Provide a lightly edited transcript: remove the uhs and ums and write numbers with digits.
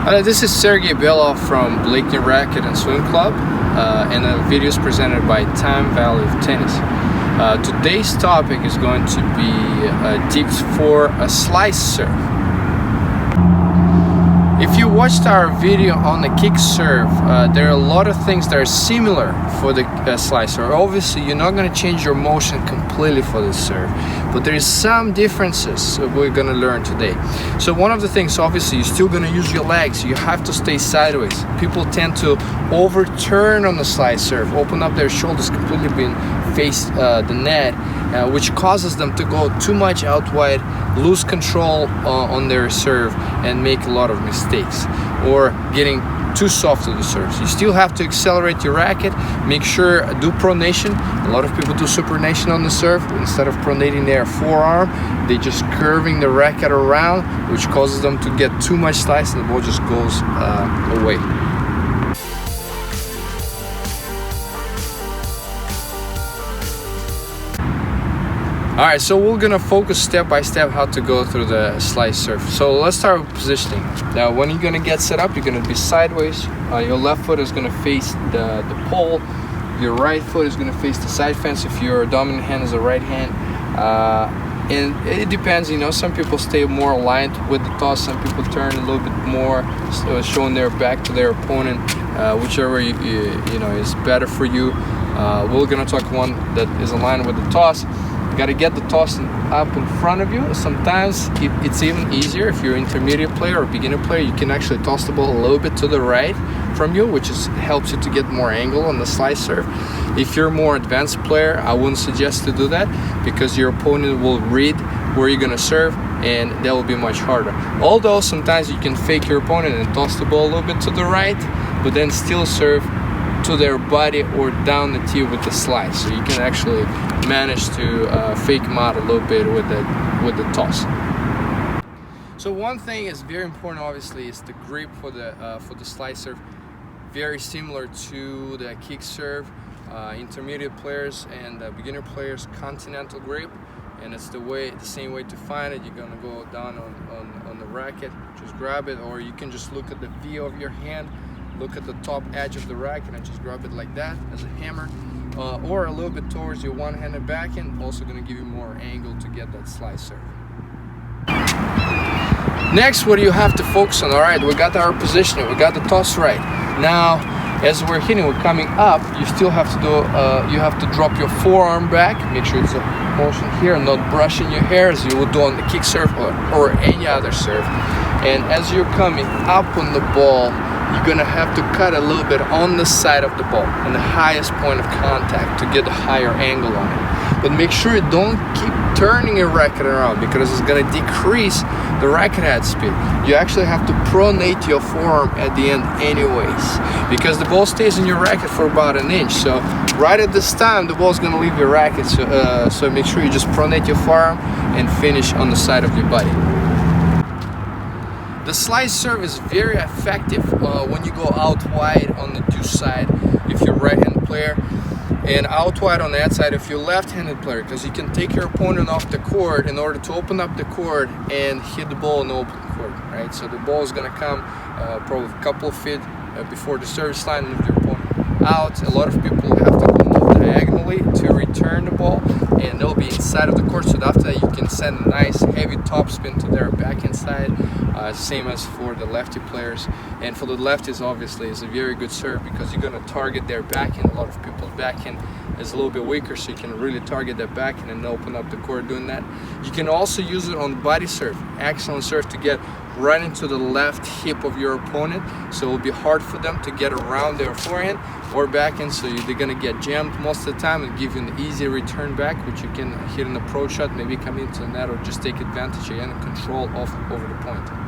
This is Sergey Belov from Blakeney Racket and Swim Club, and the video is presented by Time Value of Tennis. Today's topic is going to be tips for a slice serve. If you watched our video on the kick serve, there are a lot of things that are similar for the slice serve. Obviously, you're not going to change your motion completely for the serve, but there is some differences we're going to learn today. So one of the things, obviously, you're still going to use your legs. You have to stay sideways. People tend to overturn on the slice serve, open up their shoulders completely being face the net, which causes them to go too much out wide, lose control on their serve, and make a lot of mistakes, or getting too soft to the serves. You still have to accelerate your racket. Make sure do pronation. A lot of people do supination on the serve. Instead of pronating their forearm, they just curving the racket around, which causes them to get too much slice and the ball just goes away. Alright, so we're gonna focus step by step how to go through the slice serve. So let's start with positioning. Now when you're gonna get set up, you're gonna be sideways. Your left foot is gonna face the pole. Your right foot is gonna face the side fence if your dominant hand is the right hand. And it depends, you know, some people stay more aligned with the toss, some people turn a little bit more, showing their back to their opponent, whichever you know is better for you. We're gonna talk one that is aligned with the toss. You got to get the toss up in front of you. Sometimes it's even easier if you're an intermediate player or beginner player. You can actually toss the ball a little bit to the right from you, which helps you to get more angle on the slice serve. If you're a more advanced player, I wouldn't suggest to do that because your opponent will read where you're gonna serve, and that will be much harder. Although sometimes you can fake your opponent and toss the ball a little bit to the right, but then still serve to their body or down the tee with the slice, so you can actually manage to fake them out a little bit with the toss. So one thing is very important, obviously, is the grip for the slice serve. Very similar to the kick serve. Intermediate players and beginner players, continental grip, and it's the same way to find it. You're gonna go down on the racket, just grab it, or you can just look at the V of your hand. Look at the top edge of the racket and just grab it like that as a hammer, or a little bit towards your one-handed backhand, also going to give you more angle to get that slice serve. Next, what do you have to focus on? All right, we got our positioning, we got the toss right. Now, as we're hitting, we're coming up, you still have to do, you have to drop your forearm back, make sure it's a motion here, not brushing your hair as you would do on the kick serve or any other serve. And as you're coming up on the ball, you're gonna have to cut a little bit on the side of the ball and the highest point of contact to get a higher angle on it. But make sure you don't keep turning your racket around because it's gonna decrease the racket head speed. You actually have to pronate your forearm at the end anyways, because the ball stays in your racket for about an inch. So right at this time, the ball's gonna leave your racket. So make sure you just pronate your forearm and finish on the side of your body. The slice serve is very effective when you go out wide on the deuce side if you're a right-handed player, and out wide on that side if you're a left-handed player, because you can take your opponent off the court in order to open up the court and hit the ball in the open court, right? So the ball is going to come probably a couple of feet before the service line, move your opponent out. A lot of people have to move diagonally to return the ball, and they'll be inside of the court, so after that you can send a nice heavy topspin to their backhand side, same as for the lefty players. And for the lefties, obviously, it's a very good serve because you're going to target their backhand. A lot of people's backhand is a little bit weaker, so you can really target their backhand and open up the court doing that. You can also use it on body serve. Excellent serve to get right into the left hip of your opponent, so it will be hard for them to get around their forehand or backhand, so they're going to get jammed most of the time and give you an easy return back, which you can hit an approach shot, maybe come into the net or just take advantage and control over the point.